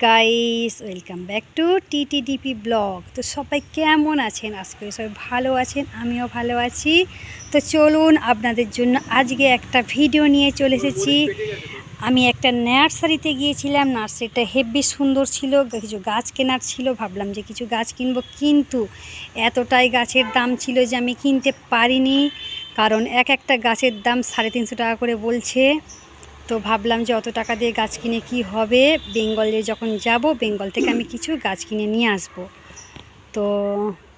Guys, welcome back to TTDP blog. তো সবাই কেমন আছেন? আশা করি সবাই ভালো আছেন, আমিও ভালো আছি। তো চলুন আপনাদের জন্য আজকে একটা ভিডিও নিয়ে চলে এসেছি। আমি একটা নার্সারিতে গিয়েছিলাম। নার্সারিটা হেব্বি সুন্দর ছিল, কিছু গাছ কেনার ছিল। ভাবলাম যে কিছু গাছ কিনবো, কিন্তু এতটাই গাছের দাম ছিল যে আমি কিনতে পারিনি, কারণ একটা গাছের দাম 350 টাকা করে বলছে। তো ভাবলাম যে অত টাকা দিয়ে গাছ কিনে কি হবে, বেঙ্গলে যখন যাব বেঙ্গল থেকে আমি কিছু গাছ কিনে নিয়ে আসব। তো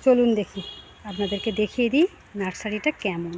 চলুন দেখি, আপনাদেরকে দেখিয়ে দিই নার্সারিটা কেমন।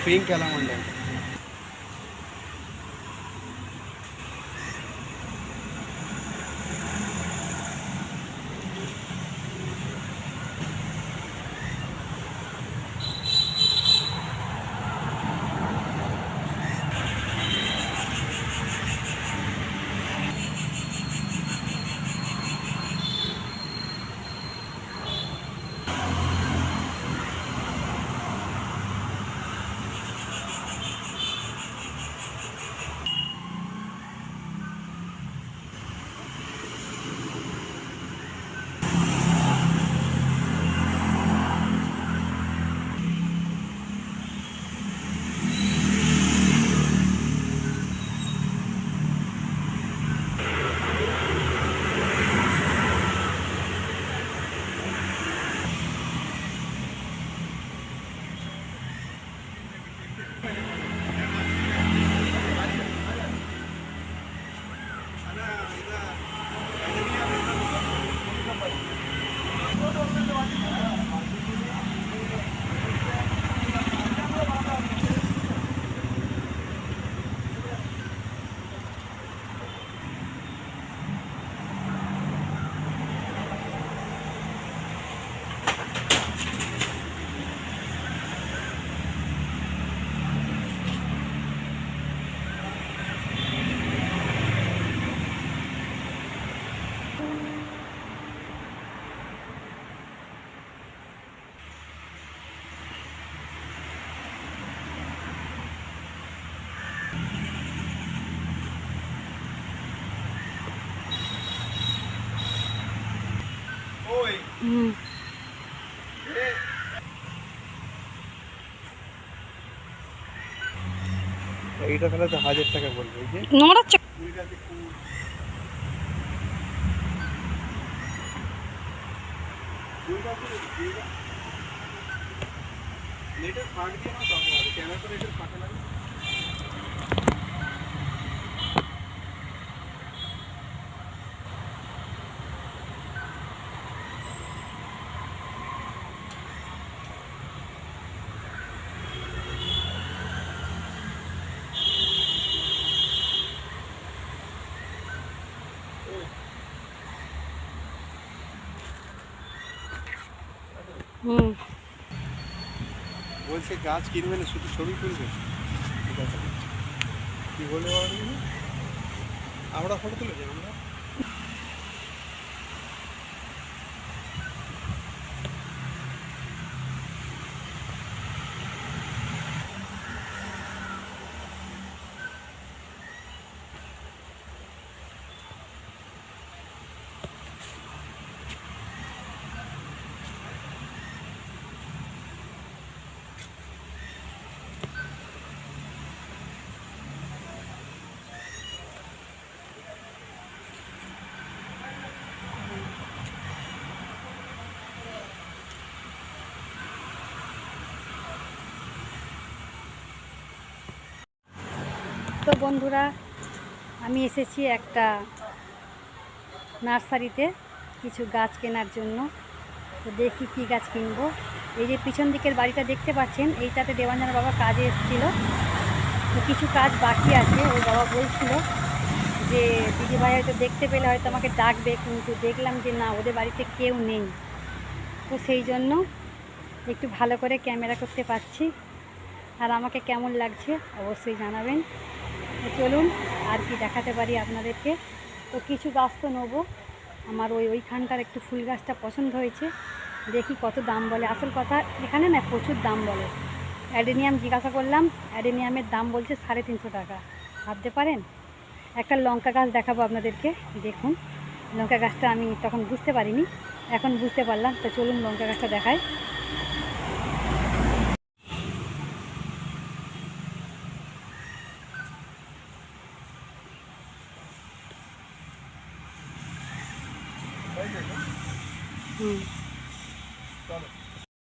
పింక్ ఎలా ఉండే এইটা তাহলে তো 1000 টাকা বলবে। এই যে নড়াচ্ছে লেটার ফাট দিয়ে না তখন হবে কেন তো লেটার ফাটা লাগে। হুম। বলছে গাছ কিনবে না, শুধু ছবি তুলবে। ঠিক আছে, কি বলে বলো দেখি? আমরা ফটো তুলেছি আমরা। তো বন্ধুরা, আমি এসেছি একটা নার্সারিতে কিছু গাছ কেনার জন্য। তো দেখি কী গাছ কিনবো। এই যে পিছন দিকের বাড়িটা দেখতে পাচ্ছেন, এইটাতে দেবাঞ্জনের বাবা কাজে এসেছিল। তো কিছু কাজ বাকি আছে। ওই বাবা বলছিল যে দিদিভাই হয়তো দেখতে পেলে হয়তো আমাকে ডাকবে, কিন্তু দেখলাম যে না, ওদের বাড়িতে কেউ নেই। তো সেই জন্য একটু ভালো করে ক্যামেরা করতে পারছি। আর আমাকে কেমন লাগছে অবশ্যই জানাবেন। তো চলুন আর কি দেখাতে পারি আপনাদেরকে। তো কিছু গাছ তো নেবো। আমার ওইখানকার একটু ফুল গাছটা পছন্দ হয়েছে, দেখি কত দাম বলে। আসল কথা, এখানে না প্রচুর দাম বলে। অ্যাডেনিয়াম জিজ্ঞাসা করলাম, অ্যাডেনিয়ামের দাম বলছে 350 টাকা। ভাবতে পারেন। একটা লঙ্কা গাছ দেখাবো আপনাদেরকে, দেখুন। লঙ্কা গাছটা আমি তখন বুঝতে পারিনি, এখন বুঝতে পারলাম। তো চলুন লঙ্কা গাছটা দেখাই। তাই না? হুম। চলো।